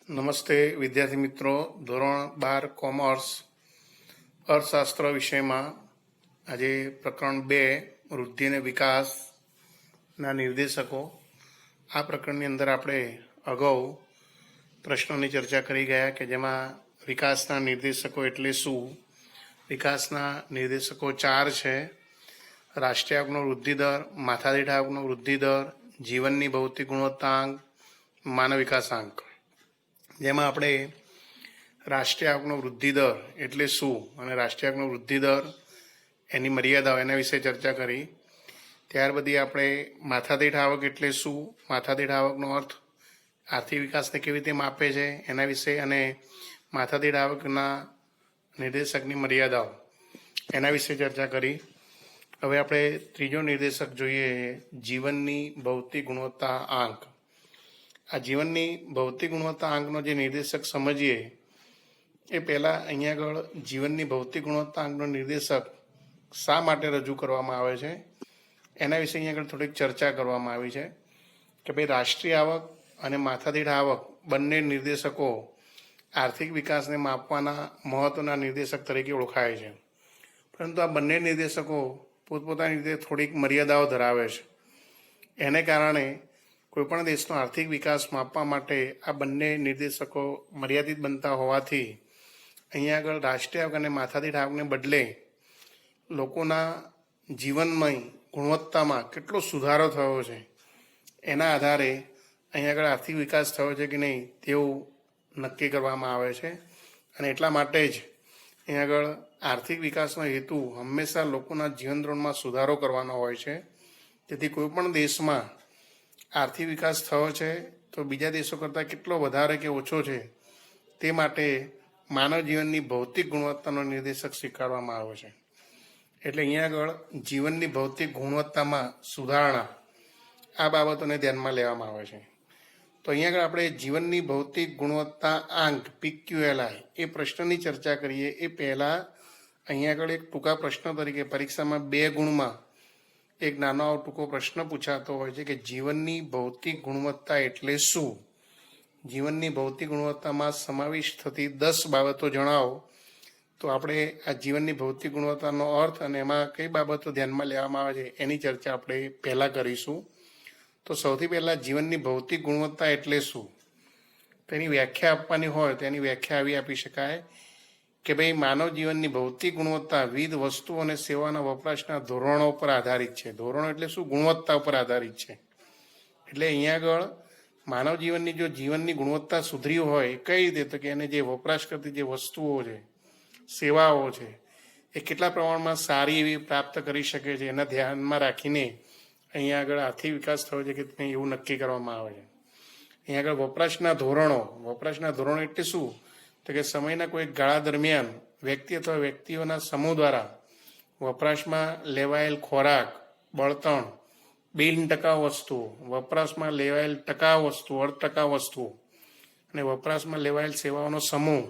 નમસ્તે વિદ્યાર્થી મિત્રો. ધોરણ 12 કોમર્સ અર્થશાસ્ત્ર વિષયમાં આજે પ્રકરણ 2 વૃદ્ધિ અને વિકાસના નિર્દેશકો. આ પ્રકરણની અંદર આપણે અગાઉ પ્રશ્નોની ચર્ચા કરી ગયા કે જેમાં વિકાસના નિર્દેશકો એટલે શું. વિકાસના નિર્દેશકો 4 છે: રાષ્ટ્રીય આવકનો વૃદ્ધિદર, માથાદીઠ આવકનો વૃદ્ધિદર, જીવનની ભૌતિક ગુણવત્તાંક, માનવ વિકાસાંક. જેમાં આપણે રાષ્ટ્રીય આવકનો વૃદ્ધિદર એટલે શું અને રાષ્ટ્રીય આવકનો વૃદ્ધિદર એની મર્યાદાઓ એના વિશે ચર્ચા કરી. ત્યાર પછી આપણે માથાદીઠ આવક એટલે શું, માથાદીઠ આવકનો અર્થ આર્થિક વિકાસને કેવી રીતે માપે છે એના વિશે, અને માથાદીઠ આવકના નિર્દેશકની મર્યાદાઓ એના વિશે ચર્ચા કરી. હવે આપણે ત્રીજો નિર્દેશક જોઈએ, જીવનની ભૌતિક ગુણવત્તા આંક. આ જીવનની ભૌતિક ગુણવત્તા આંકનો જે નિર્દેશક સમજીએ એ પહેલાં અહીંયા આગળ જીવનની ભૌતિક ગુણવત્તા આંકનો નિર્દેશક શા માટે રજૂ કરવામાં આવે છે એના વિશે અહીંયા આગળ થોડીક ચર્ચા કરવામાં આવી છે કે ભાઈ રાષ્ટ્રીય આવક અને માથાદીઠ આવક બંને નિર્દેશકો આર્થિક વિકાસને માપવાના મહત્ત્વના નિર્દેશક તરીકે ઓળખાય છે. પરંતુ આ બંને નિર્દેશકો પોતપોતાની રીતે થોડીક મર્યાદાઓ ધરાવે છે. એને કારણે કોઈપણ દેશનો આર્થિક વિકાસ માપવા માટે આ બંને નિર્દેશકો મર્યાદિત બનતા હોવાથી અહીંયા આગળ રાષ્ટ્રીય આવક અને માથાદીઠ આવકને બદલે લોકોના જીવનમય ગુણવત્તામાં કેટલો સુધારો થયો છે એના આધારે અહીંયા આગળ આર્થિક વિકાસ થયો છે કે નહીં તેવું નક્કી કરવામાં આવે છે. અને એટલા માટે જ અહીંયા આગળ આર્થિક વિકાસનો હેતુ હંમેશા લોકોના જીવન ધોરણમાં સુધારો કરવાનો હોય છે. તેથી કોઈપણ દેશમાં આર્થિક વિકાસ થયો છે તો બીજા દેશો કરતાં કેટલો વધારે કે ઓછો છે તે માટે માનવ જીવનની ભૌતિક ગુણવત્તાનો નિર્દેશક સ્વીકારવામાં આવ્યો છે. એટલે અહીંયા આગળ જીવનની ભૌતિક ગુણવત્તામાં સુધારણા આ બાબતોને ધ્યાનમાં લેવામાં આવે છે. તો અહીંયા આગળ આપણે જીવનની ભૌતિક ગુણવત્તા આંક PQLI એ પ્રશ્નની ચર્ચા કરીએ એ પહેલાં અહીંયા આગળ એક ટૂંકા પ્રશ્ન તરીકે પરીક્ષામાં 2 ગુણમાં એક નાનો ટૂંકો પ્રશ્ન પૂછાતો હોય છે કે જીવનની ભૌતિક ગુણવત્તા એટલે શું. જીવનની ભૌતિક ગુણવત્તામાં સમાવિષ્ટ થતી 10 બાબતો જણાવો. તો આપણે આ જીવનની ભૌતિક ગુણવત્તાનો અર્થ અને એમાં કઈ બાબતો ધ્યાનમાં લેવામાં આવે છે એની ચર્ચા આપણે પહેલાં કરીશું. તો સૌથી પહેલાં જીવનની ભૌતિક ગુણવત્તા એટલે શું તેની વ્યાખ્યા આપવાની હોય તો એની વ્યાખ્યા આવી આપી શકાય કે ભાઈ માનવ જીવનની ભૌતિક ગુણવત્તા વિવિધ વસ્તુઓ અને સેવાના વપરાશના ધોરણો પર આધારિત છે. ધોરણો એટલે શું? ગુણવત્તા ઉપર આધારિત છે. એટલે અહીંયા આગળ માનવ જીવનની જો જીવનની ગુણવત્તા સુધરી હોય કઈ રીતે, તો કે એને જે વપરાશ કરતી જે વસ્તુઓ છે, સેવાઓ છે, એ કેટલા પ્રમાણમાં સારી એવી પ્રાપ્ત કરી શકે છે એના ધ્યાનમાં રાખીને અહીંયા આગળ આર્થિક વિકાસ થયો છે કે નહીં એવું નક્કી કરવામાં આવે છે. અહીંયા આગળ વપરાશના ધોરણો એટલે શું, તો કે સમયના કોઈ ગાળા દરમિયાન વ્યક્તિ અથવા વ્યક્તિઓના સમૂહ દ્વારા વપરાશમાં લેવાયેલ ખોરાક, બળતણ, બિન ટકાઉ વસ્તુઓ, વપરાશમાં લેવાયેલ ટકાઉ વસ્તુઓ, અર્ધ ટકાઉ વસ્તુઓ અને વપરાશમાં લેવાયેલ સેવાઓનો સમૂહ.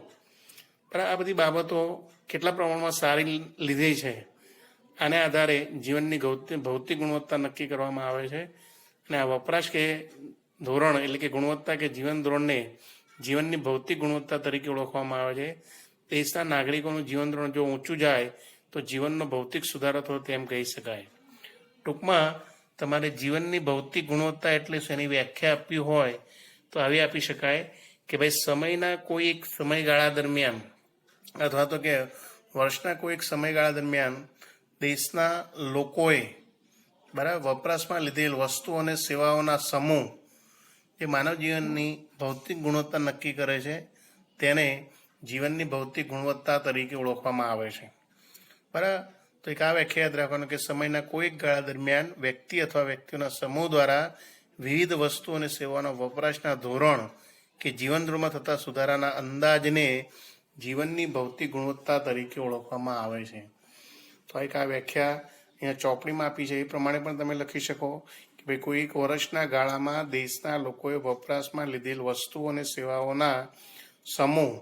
બરાબર, આ બધી બાબતો કેટલા પ્રમાણમાં સારી લીધી છે આને આધારે જીવનની ભૌતિક ગુણવત્તા નક્કી કરવામાં આવે છે. અને આ વપરાશ કે ધોરણ એટલે કે ગુણવત્તા કે જીવન ધોરણને જીવનની ભૌતિક ગુણવત્તા તરીકે ઓળખવામાં આવે છે. દેશના નાગરિકોનું જીવન ધોરણ જો ઊંચું જાય તો જીવનનો ભૌતિક સુધારો થયો તેમ કહી શકાય. ટૂંકમાં તમારે જીવનની ભૌતિક ગુણવત્તા એટલે એની વ્યાખ્યા આપવી હોય તો આવી આપી શકાય કે ભાઈ સમયના કોઈ એક સમયગાળા દરમિયાન અથવા તો કે વર્ષના કોઈ એક સમયગાળા દરમિયાન દેશના લોકોએ બરાબર વપરાશમાં લીધેલ વસ્તુઓ અને સેવાઓના સમૂહ જે માનવ જીવનની ભૌતિક ગુણવત્તા નક્કી કરે છે તેને જીવનની ભૌતિક ગુણવત્તા તરીકે ઓળખવામાં આવે છે. બરાબર, તો એક આ વ્યાખ્યા યાદ રાખવાનું કે સમયના કોઈક ગાળા દરમિયાન વ્યક્તિ અથવા વ્યક્તિઓના સમૂહ દ્વારા વિવિધ વસ્તુઓ અને સેવાઓના વપરાશના ધોરણ કે જીવન ધોરણમાં થતા સુધારાના અંદાજને જીવનની ભૌતિક ગુણવત્તા તરીકે ઓળખવામાં આવે છે. તો એક આ વ્યાખ્યા અહીંયા ચોપડીમાં આપી છે એ પ્રમાણે પણ તમે લખી શકો કે ભાઈ કોઈ એક વર્ષના ગાળામાં દેશના લોકોએ વપરાશમાં લીધેલ વસ્તુઓ અને સેવાઓના સમૂહ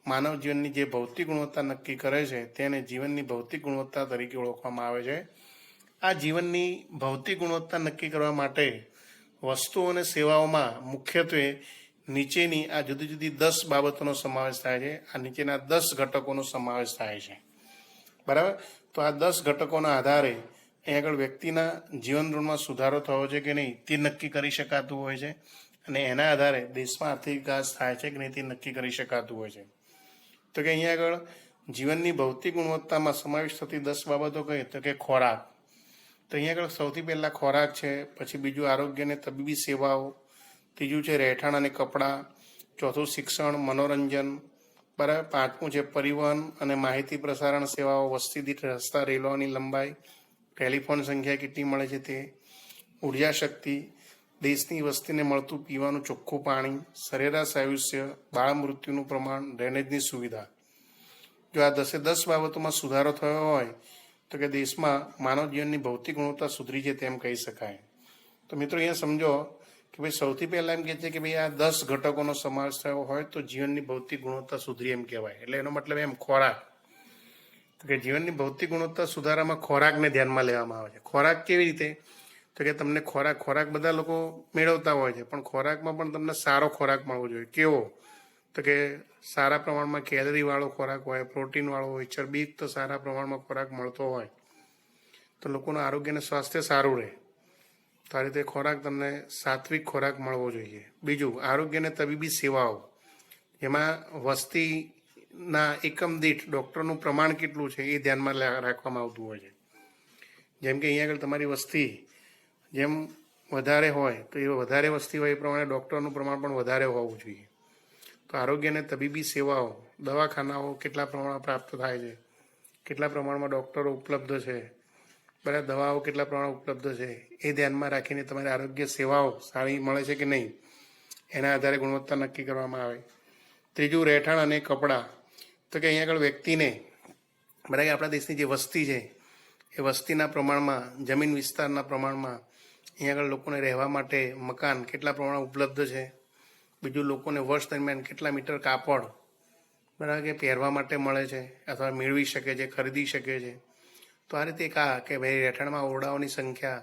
માનવ જીવનની જે ભૌતિક ગુણવત્તા નક્કી કરે છે તેને જીવનની ભૌતિક ગુણવત્તા તરીકે ઓળખવામાં આવે છે. આ જીવનની ભૌતિક ગુણવત્તા નક્કી કરવા માટે વસ્તુઓ અને સેવાઓમાં મુખ્યત્વે નીચેની આ જુદી જુદી 10 બાબતોનો સમાવેશ થાય છે. આ નીચેના 10 ઘટકોનો સમાવેશ થાય છે. બરાબર. તો આ 10 ઘટકોના આધારે અહીં આગળ વ્યક્તિના જીવન ધોરણમાં સુધારો થયો છે કે નહીં તે નક્કી કરી શકાતું હોય છે, અને એના આધારે દેશમાં આર્થિક વિકાસ થાય છે કે નહીં તે નક્કી કરી શકાતું હોય છે. તો કે અહીંયા આગળ જીવનની ભૌતિક ગુણવત્તામાં સમાવેશ થતી 10 બાબતો કઈ તો કે ખોરાક. તો અહીંયા આગળ સૌથી પહેલાં ખોરાક છે, પછી બીજું આરોગ્ય અને તબીબી સેવાઓ, ત્રીજું છે રહેઠાણ અને કપડાં, ચોથું શિક્ષણ મનોરંજન, બરાબર. પાંચમું છે પરિવહન અને માહિતી પ્રસારણ સેવાઓ, વસ્તી દીઠ રસ્તા રેલવાની લંબાઈ, ટેલિફોન સંખ્યા કેટલી મળે છે તે, ઉર્જા શક્તિ, દેશની વસ્તીને મળતું પીવાનું ચોખ્ખું પાણી, સરેરાશ આયુષ્ય, બાળ મૃત્યુનું પ્રમાણ, ડ્રેનેજની સુવિધા. જો આ 10 બાબતોમાં સુધારો થયો હોય તો કે દેશમાં માનવ જીવનની ભૌતિક ગુણવત્તા સુધરી છે તેમ કહી શકાય. તો મિત્રો અહીંયા સમજો કે ભાઈ સૌથી પહેલાં એમ કહે છે કે ભાઈ આ 10 ઘટકોનો સમાવેશ થયો હોય તો જીવનની ભૌતિક ગુણવત્તા સુધરી એમ કહેવાય. એટલે એનો મતલબ એમ ખોરાક. તો કે જીવનની ભૌતિક ગુણવત્તા સુધારામાં ખોરાકને ધ્યાનમાં લેવામાં આવે છે. ખોરાક કેવી રીતે? તો કે તમને ખોરાક બધા લોકો મેળવતા હોય છે, પણ ખોરાકમાં પણ તમને સારો ખોરાક મળવો જોઈએ. કેવો? તો કે સારા પ્રમાણમાં કેલરીવાળો ખોરાક હોય, પ્રોટીનવાળો હોય, ચરબીયુક્ત સારા પ્રમાણમાં ખોરાક મળતો હોય તો લોકોનું આરોગ્ય અને સ્વાસ્થ્ય સારું રહે. તો આ રીતે ખોરાક તમને સાત્વિક ખોરાક મળવો જોઈએ. બીજું આરોગ્ય અને તબીબી સેવાઓ, જેમાં વસ્તીના એકમ દીઠ ડૉક્ટરનું પ્રમાણ કેટલું છે એ ધ્યાનમાં રાખવામાં આવતું હોય છે. જેમ કે અહીંયા આગળ તમારી વસ્તી જેમ વધારે હોય તો એ વધારે વસ્તી હોય એ પ્રમાણે ડૉક્ટરનું પ્રમાણ પણ વધારે હોવું જોઈએ. તો આરોગ્ય અને તબીબી સેવાઓ, દવાખાનાઓ કેટલા પ્રમાણમાં પ્રાપ્ત થાય છે, કેટલા પ્રમાણમાં ડૉક્ટરો ઉપલબ્ધ છે, બરાબર, દવાઓ કેટલા પ્રમાણમાં ઉપલબ્ધ છે એ ધ્યાનમાં રાખીને તમારી આરોગ્ય સેવાઓ સારી મળે છે કે નહીં એના આધારે ગુણવત્તા નક્કી કરવામાં આવે. ત્રીજું રહેઠાણ અને કપડાં. તો કે અહીંયા આગળ વ્યક્તિને બરાબર આપણા દેશની જે વસ્તી છે એ વસ્તીના પ્રમાણમાં, જમીન વિસ્તારના પ્રમાણમાં અહીંયા આગળ લોકોને રહેવા માટે મકાન કેટલા પ્રમાણમાં ઉપલબ્ધ છે. બીજું લોકોને વર્ષ દરમિયાન કેટલા મીટર કાપડ બરાબર કે પહેરવા માટે મળે છે અથવા મેળવી શકે છે, ખરીદી શકે છે. તો આ રીતે કે ભાઈ રહેઠાણમાં ઓરડાઓની સંખ્યા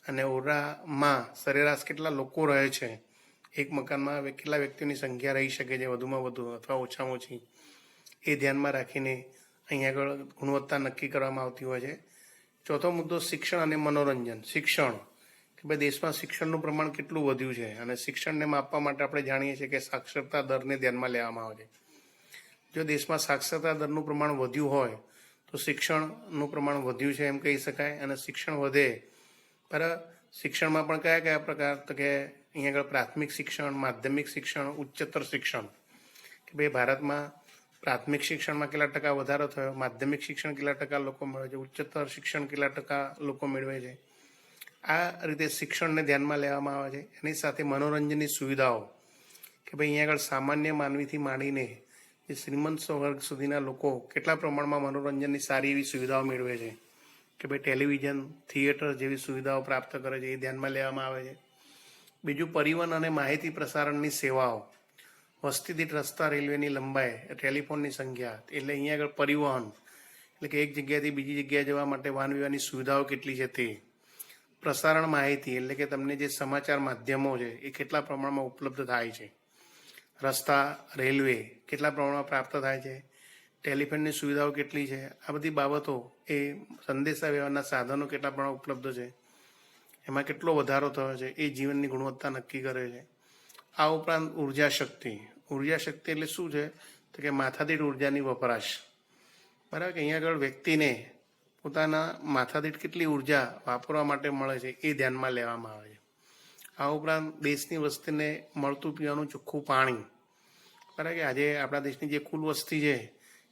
અને ઓરડામાં સરેરાશ કેટલા લોકો રહે છે, એક મકાનમાં કેટલા વ્યક્તિઓની સંખ્યા રહી શકે છે વધુમાં વધુ અથવા ઓછામાં ઓછી, એ ધ્યાનમાં રાખીને અહીં આગળ ગુણવત્તા નક્કી કરવામાં આવતી હોય છે. ચોથો મુદ્દો શિક્ષણ અને મનોરંજન. શિક્ષણ કે ભાઈ દેશમાં શિક્ષણનું પ્રમાણ કેટલું વધ્યું છે, અને શિક્ષણને માપવા માટે આપણે જાણીએ છીએ કે સાક્ષરતા દરને ધ્યાનમાં લેવામાં આવે છે. જો દેશમાં સાક્ષરતા દરનું પ્રમાણ વધ્યું હોય તો શિક્ષણનું પ્રમાણ વધ્યું છે એમ કહી શકાય. અને શિક્ષણ વધે, બરાબર. શિક્ષણમાં પણ કયા કયા પ્રકાર? તો કે અહીંયા આગળ પ્રાથમિક શિક્ષણ, માધ્યમિક શિક્ષણ, ઉચ્ચતર શિક્ષણ. કે ભાઈ ભારતમાં પ્રાથમિક શિક્ષણમાં કેટલા ટકા વધારો થયો, માધ્યમિક શિક્ષણ કેટલા ટકા લોકો મેળવે છે, ઉચ્ચતર શિક્ષણ કેટલા ટકા લોકો મેળવે છે. આ રીતે શિક્ષણને ધ્યાનમાં લેવામાં આવે છે. એની સાથે મનોરંજનની સુવિધાઓ કે ભાઈ અહીંયા આગળ સામાન્ય માનવીથી માંડીને જે શ્રીમંત વર્ગ સુધીના લોકો કેટલા પ્રમાણમાં મનોરંજનની સારી એવી સુવિધાઓ મેળવે છે. કે ભાઈ ટેલિવિઝન, થિયેટર જેવી સુવિધાઓ પ્રાપ્ત કરે છે એ ધ્યાનમાં લેવામાં આવે છે. બીજું પરિવહન અને માહિતી પ્રસારણની સેવાઓ, વસ્તી દીઠ રસ્તા રેલવેની લંબાઈ, ટેલિફોનની સંખ્યા. એટલે અહીંયા આગળ પરિવહન એટલે કે એક જગ્યાએથી બીજી જગ્યાએ જવા માટે વાહન વ્યવહારની સુવિધાઓ કેટલી છે તે. પ્રસારણ માહિતી એટલે કે તમને જે સમાચાર માધ્યમો છે એ કેટલા પ્રમાણમાં ઉપલબ્ધ થાય છે. રસ્તા, રેલવે કેટલા પ્રમાણમાં પ્રાપ્ત થાય છે, ટેલિફોનની સુવિધાઓ કેટલી છે. આ બધી બાબતો એ સંદેશા વ્યવહારના સાધનો કેટલા પ્રમાણમાં ઉપલબ્ધ છે, એમાં કેટલો વધારો થયો છે એ જીવનની ગુણવત્તા નક્કી કરે છે. આ ઉપરાંત ઉર્જા શક્તિ. ઉર્જા શક્તિ એટલે શું છે? તો કે માથાદીઠ ઉર્જાની વપરાશ. બરાબર કે અહીંયા આગળ વ્યક્તિને પોતાના માથાદીઠ કેટલી ઉર્જા વાપરવા માટે મળે છે એ ધ્યાનમાં લેવામાં આવે છે. આ ઉપરાંત દેશની વસ્તીને મળતું પીવાનું ચોખ્ખું પાણી. બરાબર કે આજે આપણા દેશની જે કુલ વસ્તી છે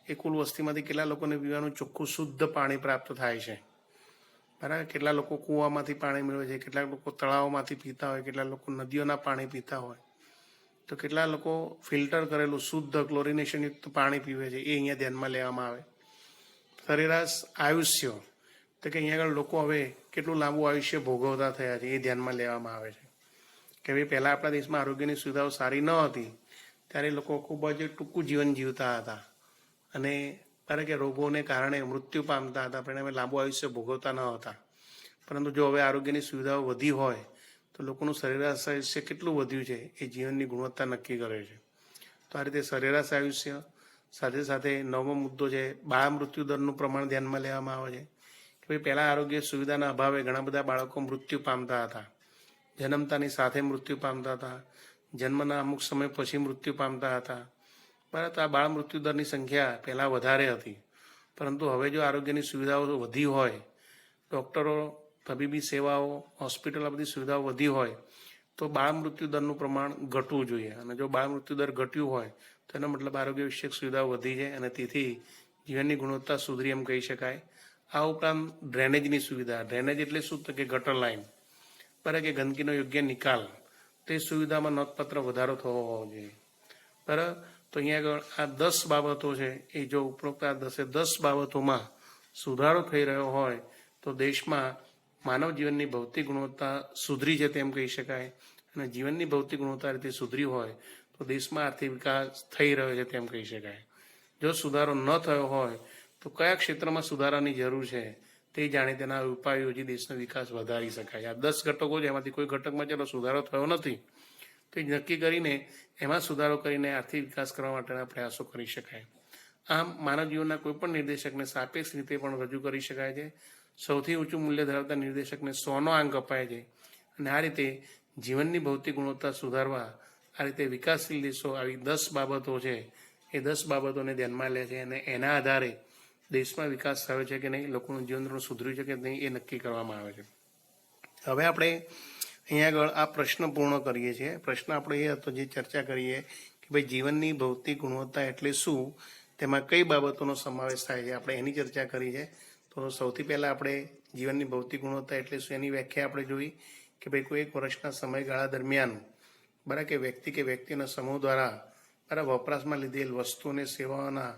એ કુલ વસ્તીમાંથી કેટલા લોકોને પીવાનું ચોખ્ખું શુદ્ધ પાણી પ્રાપ્ત થાય છે. બરાબર, કેટલા લોકો કૂવામાંથી પાણી મેળવે છે, કેટલાક લોકો તળાવમાંથી પીતા હોય, કેટલા લોકો નદીઓના પાણી પીતા હોય, તો કેટલા લોકો ફિલ્ટર કરેલું શુદ્ધ ક્લોરિનેશનયુક્ત પાણી પીવે છે એ અહીંયા ધ્યાનમાં લેવામાં આવે. સરેરાશ આયુષ્ય તો કે અહીંયા આગળ લોકો હવે કેટલું લાંબુ આયુષ્ય ભોગવતા થયા છે એ ધ્યાનમાં લેવામાં આવે છે. કે ભાઈ પહેલાં આપણા દેશમાં આરોગ્યની સુવિધાઓ સારી ન હતી ત્યારે લોકો ખૂબ જ ટૂંકું જીવન જીવતા હતા અને કારણ કે રોગોને કારણે મૃત્યુ પામતા હતા, પરિણામે લાંબુ આયુષ્ય ભોગવતા ન હતા. પરંતુ જો હવે આરોગ્યની સુવિધાઓ વધી હોય તો લોકોનું સરેરાશ આયુષ્ય કેટલું વધ્યું છે એ જીવનની ગુણવત્તા નક્કી કરે છે. તો આ રીતે સરેરાશ આયુષ્ય સાથે સાથે નવમો મુદ્દો છે બાળ મૃત્યુ દરનું પ્રમાણ ધ્યાનમાં લેવામાં આવે છે કે ભાઈ પહેલાં આરોગ્ય સુવિધાના અભાવે ઘણા બધા બાળકો મૃત્યુ પામતા હતા. જન્મતાની સાથે મૃત્યુ પામતા હતા, જન્મના અમુક સમય પછી મૃત્યુ પામતા હતા. બરાબર, આ બાળ મૃત્યુ દરની સંખ્યા પહેલાં વધારે હતી, પરંતુ હવે જો આરોગ્યની સુવિધાઓ વધી હોય, ડૉક્ટરો, તબીબી સેવાઓ, હોસ્પિટલ, આ બધી સુવિધાઓ વધી હોય તો બાળ મૃત્યુ દરનું પ્રમાણ ઘટવું જોઈએ. અને જો બાળ મૃત્યુ દર ઘટ્યું હોય તો એનો મતલબ આરોગ્ય વિષયક સુવિધાઓ વધી છે અને તેથી જીવનની ગુણવત્તા સુધરી એમ કહી શકાય. આ ઉપરાંત ડ્રેનેજની સુવિધા, ડ્રેનેજ એટલે શું તો કે ગટર લાઇન, બરાબર, કે ગંદકીનો યોગ્ય નિકાલ, તે સુવિધામાં નોંધપાત્ર વધારો થવો હોવો જોઈએ. બરાબર, તો અહીંયા આગળ આ 10 બાબતો છે એ જો ઉપરોક્ત આ 10 બાબતોમાં સુધારો થઈ રહ્યો હોય તો દેશમાં માનવ જીવનની ભૌતિક ગુણવત્તા સુધરી છે તેમ કહી શકાય. અને જીવનની ભૌતિક ગુણવત્તા રીતે સુધરી હોય તો દેશમાં આર્થિક વિકાસ થઈ રહ્યો છે તેમ કહી શકાય. જો સુધારો ન થયો હોય તો કયા ક્ષેત્રમાં સુધારાની જરૂર છે તે જાણી તેના ઉપાયો યોજી દેશનો વિકાસ વધારી શકાય. આ 10 ઘટકો છે, એમાંથી કોઈ ઘટકમાં ચલો સુધારો થયો નથી તો એ નક્કી કરીને એમાં સુધારો કરીને આર્થિક વિકાસ કરવા માટેના પ્રયાસો કરી શકાય. આમ માનવ જીવનના કોઈપણ નિર્દેશકને સાપેક્ષ રીતે પણ રજૂ કરી શકાય છે. સૌથી ઊંચું મૂલ્ય ધરાવતા નિર્દેશકને 100નો અંક અપાય છે. અને આ રીતે જીવનની ભૌતિક ગુણવત્તા સુધારવા આ રીતે વિકાસશીલ દેશો આવી 10 બાબતો છે એ 10 બાબતોને ધ્યાનમાં લે છે અને એના આધારે દેશમાં વિકાસ થયો છે કે નહીં, લોકોનું જીવન ધોરણ સુધર્યું છે કે નહીં એ નક્કી કરવામાં આવે છે. હવે આપણે અહીંયા આગળ આ પ્રશ્ન પૂર્ણ કરીએ છીએ. પ્રશ્ન આપણે એ હતો જે ચર્ચા કરીએ કે ભાઈ જીવનની ભૌતિક ગુણવત્તા એટલે શું, તેમાં કઈ બાબતોનો સમાવેશ થાય છે, આપણે એની ચર્ચા કરી છે. તો સૌથી પહેલાં આપણે જીવનની ભૌતિક ગુણવત્તા એટલે શું એની વ્યાખ્યા આપણે જોઈ કે ભાઈ કોઈ એક વર્ષના સમયગાળા દરમિયાન, બરાબર, કે વ્યક્તિના સમૂહ દ્વારા બરાબર વપરાશમાં લીધેલ વસ્તુ અને સેવાઓના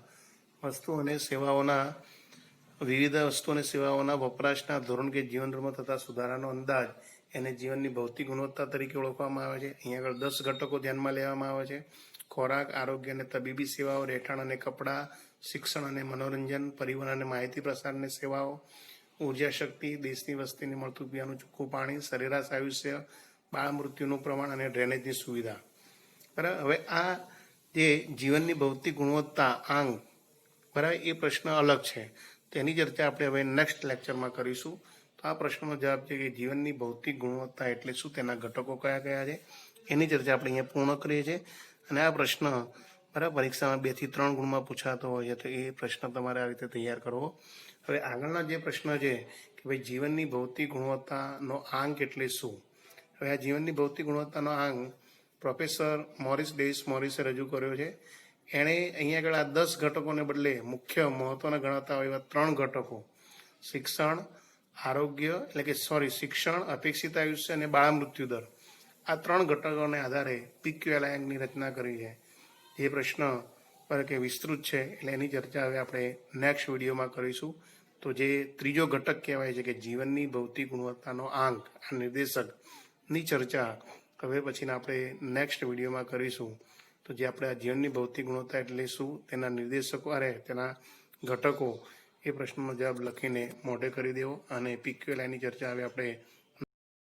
વપરાશના ધોરણ કે જીવન ધોરણમાં થતા સુધારાનો અંદાજ એને જીવનની ભૌતિક ગુણવત્તા તરીકે ઓળખવામાં આવે છે. અહીંયા આગળ 10 ઘટકો ધ્યાનમાં લેવામાં આવે છે. ખોરાક, આરોગ્ય અને તબીબી સેવાઓ, રહેઠાણ અને કપડાં, શિક્ષણ અને મનોરંજન, પરિવહન અને માહિતી પ્રસારની સેવાઓ, ઉર્જા શક્તિ, દેશની વસ્તીને મળતું પીવાનું ચોખ્ખું પાણી, સરેરાશ આયુષ્ય, બાળ મૃત્યુનું પ્રમાણ અને ડ્રેનેજની સુવિધા. બરાબર, હવે આ જે જીવનની ભૌતિક ગુણવત્તા આંક, બરાબર, એ પ્રશ્ન અલગ છે. તેની ચર્ચા આપણે હવે નેક્સ્ટ લેક્ચરમાં કરીશું. તો આ પ્રશ્નનો જવાબ છે કે જીવનની ભૌતિક ગુણવત્તા એટલે શું, તેના ઘટકો કયા કયા છે, એની ચર્ચા આપણે અહીંયા પૂર્ણ કરીએ છીએ. અને આ પ્રશ્ન બરાબર પરીક્ષામાં 2 થી 3 ગુણમાં પૂછાતો હોય છે, તો એ પ્રશ્ન તમારે આ રીતે તૈયાર કરવો. હવે આગળના જે પ્રશ્ન છે કે ભાઈ જીવનની ભૌતિક ગુણવત્તાનો આંક એટલે શું. હવે આ જીવનની ભૌતિક ગુણવત્તાનો આંક પ્રોફેસર મોરિસે રજૂ કર્યો છે. એણે અહીંયા આગળ આ 10 ઘટકોને બદલે મુખ્ય મહત્વના ગણાતા હોય એવા 3 ઘટકો, શિક્ષણ, અપેક્ષિત આયુષ્ય અને બાળ મૃત્યુ દર, આ 3 ઘટકોને આધારે PQLIની રચના કરી છે. એ પ્રશ્ન પર કે વિસ્તૃત છે એટલે એની ચર્ચા હવે આપણે નેક્સ્ટ વિડીયોમાં કરીશું. તો જે ત્રીજો ઘટક કહેવાય છે કે જીવનની ભૌતિક ગુણવત્તાનો આંક, આ નિર્દેશકની ચર્ચા હવે પછીના આપણે નેક્સ્ટ વિડીયોમાં કરીશું. તો જે આપણે આ જીવનની ભૌતિક ગુણવત્તા એટલે શું, તેના નિર્દેશકો તેના ઘટકો, એ પ્રશ્નનો જવાબ લખીને મોઢે કરી દેવો. અને PQLIની ચર્ચા હવે આપણે